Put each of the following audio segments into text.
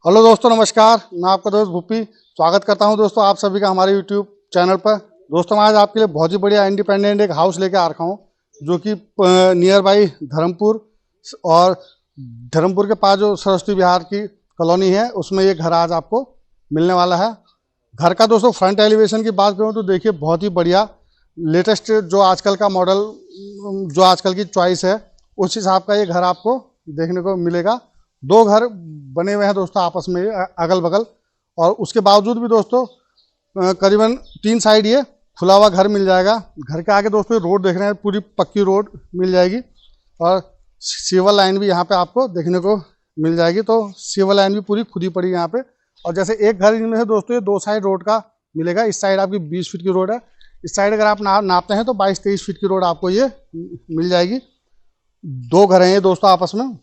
Hello दोस्तों, नमस्कार। मैं आपका दोस्त भूपी स्वागत करता हूं दोस्तों आप सभी का हमारे यूट्यूब चैनल पर। दोस्तों मैं आज आपके लिए बहुत ही बढ़िया इंडिपेंडेंट एक हाउस लेके आ रखा हूं जो कि नियर बाई धर्मपुर और धर्मपुर के पास जो सरस्वती विहार की कॉलोनी है उसमें ये घर आज आपको मिलने वाला है। घर का दोस्तों फ्रंट एलिवेशन की बात करूँ तो देखिए बहुत ही बढ़िया लेटेस्ट जो आजकल का मॉडल जो आजकल की चॉइस है उस हिसाब का ये घर आपको देखने को मिलेगा। दो घर बने हुए हैं दोस्तों आपस में अगल बगल, और उसके बावजूद भी दोस्तों करीबन 3 साइड ये खुला हुआ घर मिल जाएगा। घर के आगे दोस्तों रोड देख रहे हैं, पूरी पक्की रोड मिल जाएगी और सिवर लाइन भी यहाँ पे आपको देखने को मिल जाएगी। तो सिवर लाइन भी पूरी खुदी पड़ी यहाँ पे। और जैसे एक घर इनमें से दोस्तों ये 2 साइड रोड का मिलेगा। इस साइड आपकी 20 फीट की रोड है, इस साइड अगर आप नापते हैं तो 22-23 फीट की रोड आपको ये मिल जाएगी। 2 घर हैं ये दोस्तों आपस में।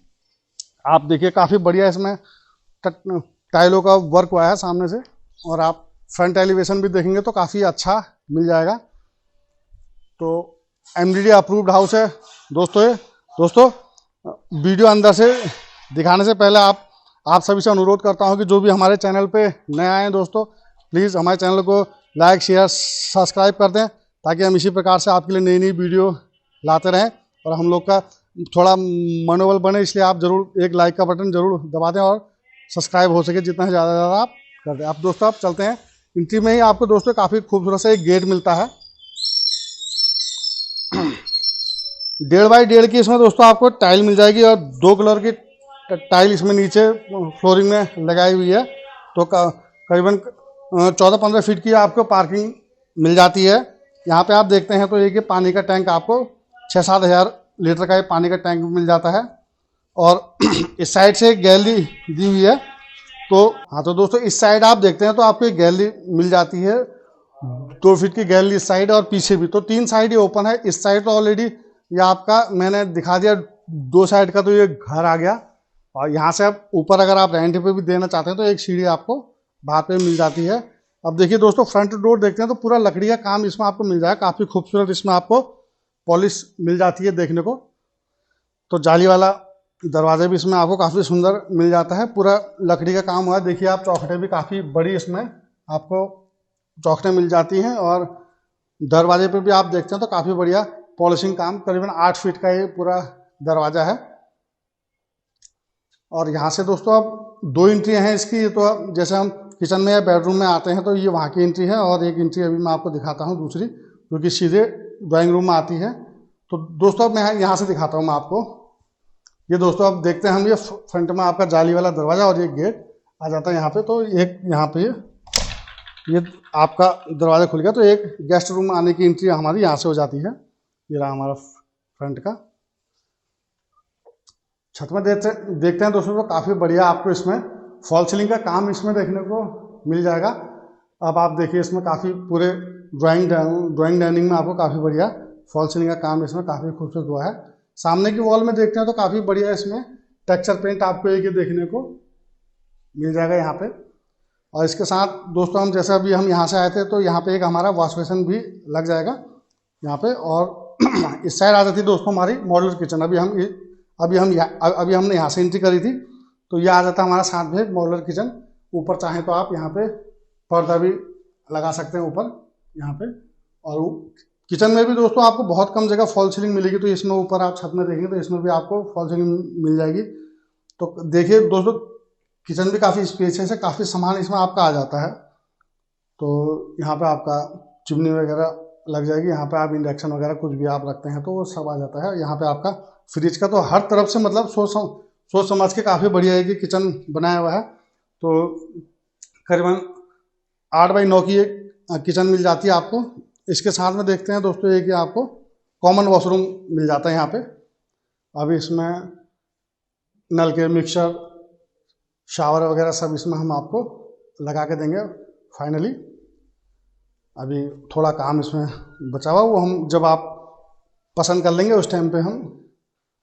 आप देखिए काफ़ी बढ़िया इसमें टाइलों का वर्क हुआ है सामने से, और आप फ्रंट एलिवेशन भी देखेंगे तो काफ़ी अच्छा मिल जाएगा। तो एमडीडी अप्रूव्ड हाउस है दोस्तों ये। दोस्तों वीडियो अंदर से दिखाने से पहले आप सभी से अनुरोध करता हूं कि जो भी हमारे चैनल पे नए आए हैं दोस्तों, प्लीज़ हमारे चैनल को लाइक शेयर सब्सक्राइब कर दें ताकि हम इसी प्रकार से आपके लिए नई नई वीडियो लाते रहें और हम लोग का थोड़ा मनोबल बने। इसलिए आप जरूर एक लाइक का बटन जरूर दबा दें और सब्सक्राइब हो सके जितना ज़्यादा ज़्यादा आप कर दें। आप दोस्तों आप चलते हैं। एंट्री में ही आपको दोस्तों काफ़ी खूबसूरत सा एक गेट मिलता है। 1.5 बाई 1.5 की इसमें दोस्तों आपको टाइल मिल जाएगी और 2 कलर की टाइल इसमें नीचे फ्लोरिंग में लगाई हुई है। तो करीबन 14-15 फीट की आपको पार्किंग मिल जाती है। यहाँ पे आप देखते हैं तो ये पानी का टैंक आपको 6-7 हज़ार लीटर का ये पानी का टैंक मिल जाता है। और इस साइड से एक गैलरी दी हुई है। तो हाँ, तो दोस्तों इस साइड आप देखते हैं तो आपको एक गैलरी मिल जाती है, 2 फीट की गैलरी इस साइड और पीछे भी। तो 3 साइड ये ओपन है। इस साइड तो ऑलरेडी ये आपका मैंने दिखा दिया 2 साइड का, तो ये घर आ गया। और यहाँ से आप ऊपर अगर आप रेंट पे भी देना चाहते हैं तो एक सीढ़ी आपको बाहर पे मिल जाती है। अब देखिए दोस्तों फ्रंट डोर देखते हैं तो पूरा लकड़ी का काम इसमें आपको मिल जाएगा। काफ़ी खूबसूरत इसमें आपको पॉलिश मिल जाती है देखने को। तो जाली वाला दरवाजे भी इसमें आपको काफ़ी सुंदर मिल जाता है, पूरा लकड़ी का काम हुआ है। देखिए आप चौखटें भी काफ़ी बड़ी इसमें आपको चौखटें मिल जाती हैं, और दरवाजे पे भी आप देखते हैं तो काफ़ी बढ़िया पॉलिशिंग काम, करीबन 8 फीट का ये पूरा दरवाज़ा है। और यहाँ से दोस्तों अब 2 एंट्री हैं इसकी। तो जैसे हम किचन में या बेडरूम में आते हैं तो ये वहाँ की एंट्री है, और एक एंट्री अभी मैं आपको दिखाता हूँ दूसरी, जो कि सीधे ड्राइंग रूम में आती है। तो दोस्तों अब मैं यहाँ से दिखाता हूँ मैं आपको। ये दोस्तों अब देखते हैं हम, ये फ्रंट में आपका जाली वाला दरवाज़ा और ये गेट आ जाता है यहाँ पे। तो एक यहाँ पे ये आपका दरवाज़ा खुल गया, तो एक गेस्ट रूम में आने की एंट्री हमारी यहाँ से हो जाती है। ये रहा हमारा फ्रंट का। छत में देखते हैं दोस्तों तो काफ़ी बढ़िया आपको इसमें फॉल सीलिंग का काम इसमें देखने को मिल जाएगा। अब आप देखिए इसमें काफ़ी पूरे ड्राइंग डाइनिंग में आपको काफ़ी बढ़िया फॉल सीलिंग का काम इसमें काफ़ी खूबसूरत हुआ है। सामने की वॉल में देखते हैं तो काफ़ी बढ़िया इसमें टेक्सचर पेंट आपको एक देखने को मिल जाएगा यहाँ पे। और इसके साथ दोस्तों हम जैसे अभी हम यहाँ से आए थे तो यहाँ पे एक हमारा वॉश बेसिन भी लग जाएगा यहाँ पे। और इस साइड आ जाती है दोस्तों हमारी मॉड्यूलर किचन। अभी हमने यहाँ से एंट्री करी थी तो ये आ जाता है हमारा साथ में मॉड्यूलर किचन। ऊपर चाहें तो आप यहाँ पे पर्दा भी लगा सकते हैं ऊपर यहाँ पे। और किचन में भी दोस्तों आपको बहुत कम जगह फॉल सीलिंग मिलेगी, तो इसमें ऊपर आप छत में देखेंगे तो इसमें भी आपको फॉल सीलिंग मिल जाएगी। तो देखिए दोस्तों किचन भी काफ़ी स्पेशियस है, काफ़ी सामान इसमें आपका आ जाता है। तो यहाँ पे आपका चिमनी वगैरह लग जाएगी, यहाँ पे आप इंडक्शन वगैरह कुछ भी आप रखते हैं तो वो सब आ जाता है। यहाँ पे आपका फ्रिज का तो हर तरफ से मतलब सोच समझ के काफ़ी बढ़िया है कि किचन बनाया हुआ है। तो करीबन 8 बाई 9 की एक किचन मिल जाती है आपको। इसके साथ में देखते हैं दोस्तों ये कि आपको कॉमन वॉशरूम मिल जाता है यहाँ पे। अभी इसमें नल के मिक्सर शावर वगैरह सब इसमें हम आपको लगा के देंगे फाइनली। अभी थोड़ा काम इसमें बचा हुआ, वो हम जब आप पसंद कर लेंगे उस टाइम पे हम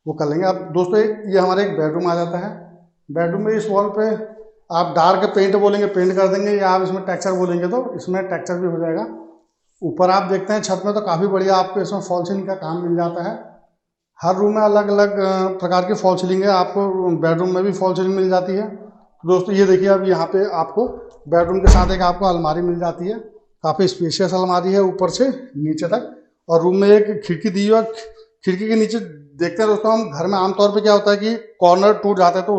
वो कर लेंगे। अब दोस्तों ये हमारा एक बेडरूम आ जाता है। बेडरूम में इस वॉल पे आप डार्क पेंट बोलेंगे पेंट कर देंगे, या आप इसमें टेक्सचर बोलेंगे तो इसमें टेक्सचर भी हो जाएगा। ऊपर आप देखते हैं छत में तो काफ़ी बढ़िया आपको इसमें फॉल सीलिंग का काम मिल जाता है। हर रूम में अलग अलग प्रकार की फॉल सीलिंग है। आपको बेडरूम में भी फॉल सीलिंग मिल जाती है, तो दोस्तों ये देखिए, अब यहाँ पे आपको बेडरूम के साथ एक आपको अलमारी मिल जाती है। काफ़ी स्पेशियस अलमारी है ऊपर से नीचे तक, और रूम में एक खिड़की दी हुई है। खिड़की के नीचे देखते हैं दोस्तों हम, घर में आमतौर पे क्या होता है कि कॉर्नर टूट जाता है, तो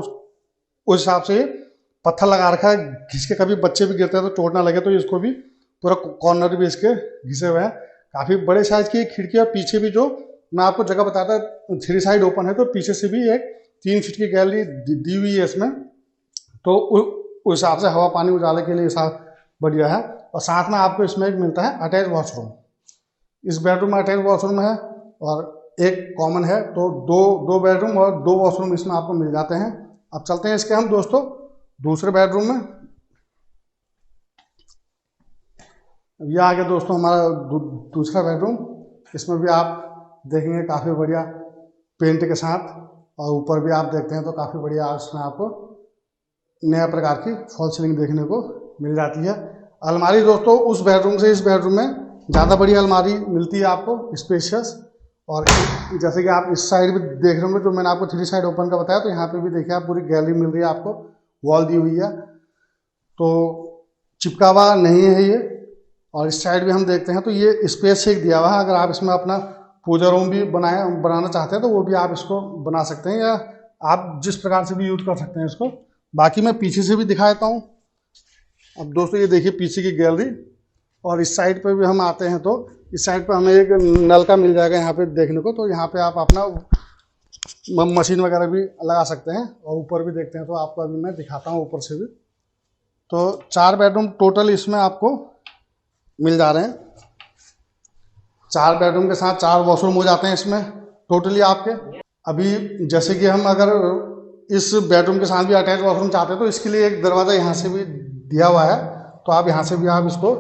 उस हिसाब से पत्थर लगा रखा है, घिस के कभी बच्चे भी गिरते हैं तो चोट ना लगे, तो इसको भी पूरा कॉर्नर भी इसके घिसे हुए हैं। काफ़ी बड़े साइज की खिड़की है। पीछे भी जो मैं आपको जगह बताता, 3 साइड ओपन है, तो पीछे से भी एक 3 फीट की गैलरी दी हुई है इसमें, तो उस हिसाब से हवा पानी उजाले के लिए साफ बढ़िया है। और साथ में आपको इसमें एक मिलता है अटैच वॉशरूम। इस बेडरूम में अटैच वॉशरूम है और एक कॉमन है, तो दो बेडरूम और 2 वॉशरूम इसमें आपको मिल जाते हैं। अब चलते हैं इसके हम दोस्तों दूसरे बेडरूम में। यह आ गया दोस्तों हमारा दूसरा बेडरूम। इसमें भी आप देखेंगे काफ़ी बढ़िया पेंट के साथ, और ऊपर भी आप देखते हैं तो काफ़ी बढ़िया इसमें आपको नया प्रकार की फॉल सीलिंग देखने को मिल जाती है। अलमारी दोस्तों उस बेडरूम से इस बेडरूम में ज़्यादा बड़ी अलमारी मिलती है आपको, स्पेशियस। और जैसे कि आप इस साइड भी देख रहे होंगे, जो मैंने आपको 3 साइड ओपन का बताया, तो यहाँ पे भी देखिए आप पूरी गैलरी मिल रही है आपको, वॉल दी हुई है, तो चिपका हुआ नहीं है ये। और इस साइड भी हम देखते हैं तो ये स्पेस एक दिया हुआ है। अगर आप इसमें अपना पूजा रूम भी बनाना चाहते हैं तो वो भी आप इसको बना सकते हैं, या आप जिस प्रकार से भी यूज कर सकते हैं इसको। बाकी मैं पीछे से भी दिखा देता हूँ। अब दोस्तों ये देखिए पीछे की गैलरी, और इस साइड पे भी हम आते हैं तो इस साइड पे हमें एक नल का मिल जाएगा यहाँ पे देखने को, तो यहाँ पे आप अपना मशीन वगैरह भी लगा सकते हैं। और ऊपर भी देखते हैं तो आपको अभी मैं दिखाता हूँ ऊपर से भी। तो 4 बेडरूम टोटल इसमें आपको मिल जा रहे हैं। 4 बेडरूम के साथ 4 वॉशरूम हो जाते हैं इसमें टोटली आपके। अभी जैसे कि हम अगर इस बेडरूम के साथ भी अटैच वॉशरूम चाहते हैं तो इसके लिए एक दरवाज़ा यहाँ से भी दिया हुआ है, तो आप यहाँ से भी आप इसको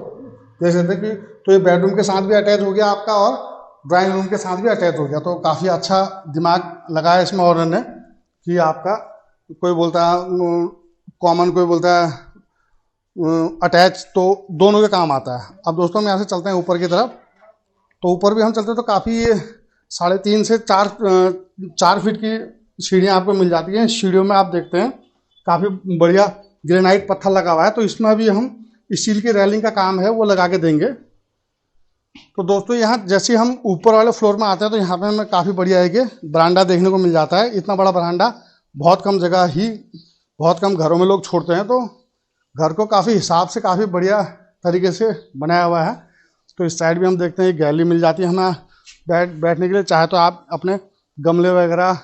देख सकते हैं कि तो ये बेडरूम के साथ भी अटैच हो गया आपका और ड्राइंग रूम के साथ भी अटैच हो गया। तो काफ़ी अच्छा दिमाग लगाया इसमें ओनर ने कि आपका कोई बोलता है कॉमन, कोई बोलता है अटैच, तो दोनों के काम आता है। अब दोस्तों हम यहाँ से चलते हैं ऊपर की तरफ। तो ऊपर भी हम चलते हैं तो काफ़ी 3.5 से 4 फीट की सीढ़ियाँ आपको मिल जाती हैं। सीढ़ियों में आप देखते हैं काफ़ी बढ़िया ग्रेनाइट पत्थर लगा हुआ है, तो इसमें भी हम स्टील की रेलिंग का काम है वो लगा के देंगे। तो दोस्तों यहाँ जैसे हम ऊपर वाले फ्लोर में आते हैं तो यहाँ पे हमें काफ़ी बढ़िया है कि बरांडा देखने को मिल जाता है। इतना बड़ा बरांडा बहुत कम घरों में लोग छोड़ते हैं, तो घर को काफ़ी हिसाब से काफ़ी बढ़िया तरीके से बनाया हुआ है। तो इस साइड भी हम देखते हैं गैलरी मिल जाती है हमें बैठने के लिए। चाहे तो आप अपने गमले वगैरह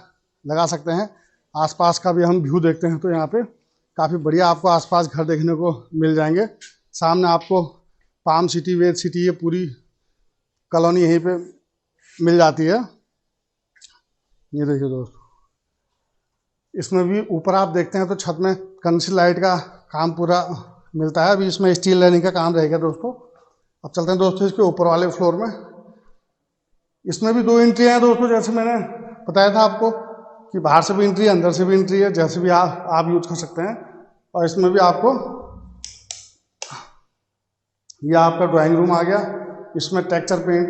लगा सकते हैं। आसपास का भी हम व्यू देखते हैं तो यहाँ पे काफ़ी बढ़िया आपको आसपास घर देखने को मिल जाएंगे। सामने आपको पाम सिटी, वेद सिटी, ये पूरी कॉलोनी यहीं पे मिल जाती है। ये देखिए दोस्तों, इसमें भी ऊपर आप देखते हैं तो छत में कंसी लाइट का काम पूरा मिलता है। अभी इसमें स्टील लाइनिंग का काम रहेगा दोस्तों। अब चलते हैं दोस्तों इसके ऊपर वाले फ्लोर में। इसमें भी 2 एंट्री हैं दोस्तों, जैसे मैंने बताया था आपको कि बाहर से भी एंट्री है, अंदर से भी एंट्री है, जैसे भी आप यूज कर सकते हैं। और इसमें भी आपको यह आपका ड्राइंग रूम आ गया। इसमें टेक्सचर पेंट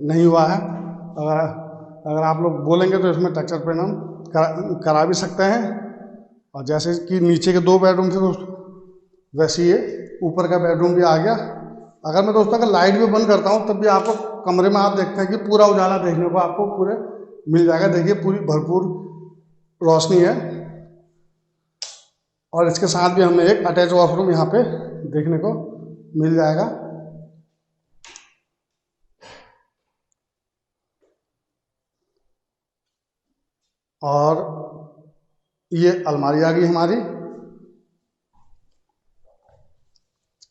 नहीं हुआ है। अगर आप लोग बोलेंगे तो इसमें टेक्सचर पेंट हम करा भी सकते हैं। और जैसे कि नीचे के 2 बेडरूम थे दोस्तों, वैसे ये ऊपर का बेडरूम भी आ गया। अगर मैं दोस्तों अगर लाइट भी बंद करता हूँ तब भी आपको कमरे में आप देखते हैं कि पूरा उजाला देखने को आपको पूरे मिल जाएगा। देखिए पूरी भरपूर रोशनी है। और इसके साथ भी हमें एक अटैच वॉशरूम यहाँ पे देखने को मिल जाएगा। और ये अलमारी आ गई हमारी।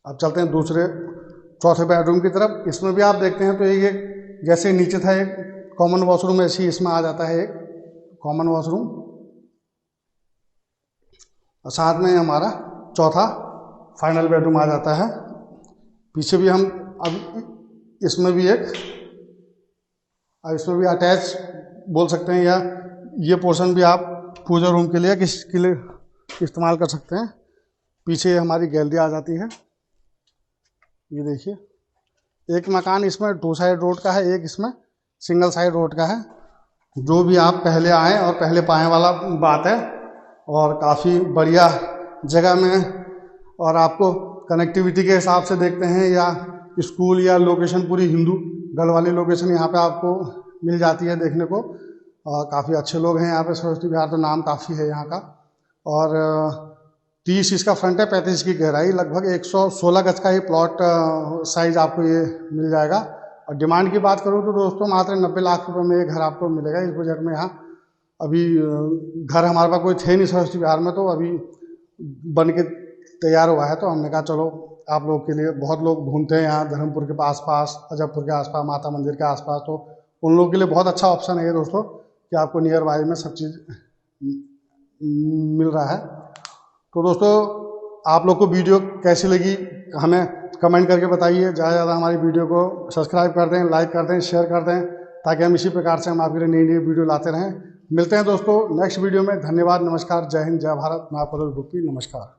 अब चलते हैं दूसरे चौथे बेडरूम की तरफ। इसमें भी आप देखते हैं तो ये जैसे नीचे था एक कॉमन वॉशरूम, ऐसे ही इसमें आ जाता है एक कॉमन वॉशरूम। और साथ में हमारा चौथा फाइनल बेडरूम आ जाता है। पीछे भी हम अब इसमें भी इसमें भी अटैच बोल सकते हैं, या ये पोर्शन भी आप पूजा रूम के लिए किसी के लिए इस्तेमाल कर सकते हैं। पीछे हमारी गैलरी आ जाती है। ये देखिए एक मकान इसमें 2 साइड रोड का है, एक इसमें सिंगल साइड रोड का है। जो भी आप पहले आएँ और पहले पाएँ वाला बात है। और काफ़ी बढ़िया जगह में, और आपको कनेक्टिविटी के हिसाब से देखते हैं या स्कूल या लोकेशन पूरी हिंदू गढ़ वाली लोकेशन यहाँ पे आपको मिल जाती है देखने को। काफ़ी अच्छे लोग हैं यहाँ पे सरस्वती विहार, तो नाम काफ़ी है यहाँ का। और 30 इसका फ्रंट है, 35 की गहराई, लगभग 116 गज का ये प्लॉट साइज आपको ये मिल जाएगा। और डिमांड की बात करूँ तो दोस्तों मात्र 90 लाख रुपए में ये घर आपको मिलेगा इस बजट में। यहाँ अभी घर हमारे पास कोई थे नहीं सरस्वती विहार में, तो अभी बन के तैयार हुआ है, तो हमने कहा चलो आप लोगों के लिए, बहुत लोग ढूंढते हैं यहाँ धर्मपुर के आसपास, अजबपुर के आसपास, माता मंदिर के आसपास, तो उन लोगों के लिए बहुत अच्छा ऑप्शन है ये दोस्तों कि आपको नियर बाय में सब चीज़ मिल रहा है। तो दोस्तों आप लोग को वीडियो कैसी लगी हमें कमेंट करके बताइए। ज़्यादा से ज़्यादा हमारी वीडियो को सब्सक्राइब कर दें, लाइक कर दें, शेयर कर दें, ताकि हम इसी प्रकार से हम आपके लिए नई नई वीडियो लाते रहें। मिलते हैं दोस्तों नेक्स्ट वीडियो में। धन्यवाद, नमस्कार, जय हिंद, जय भारत। मैं आपका दोस्त भूपी, नमस्कार।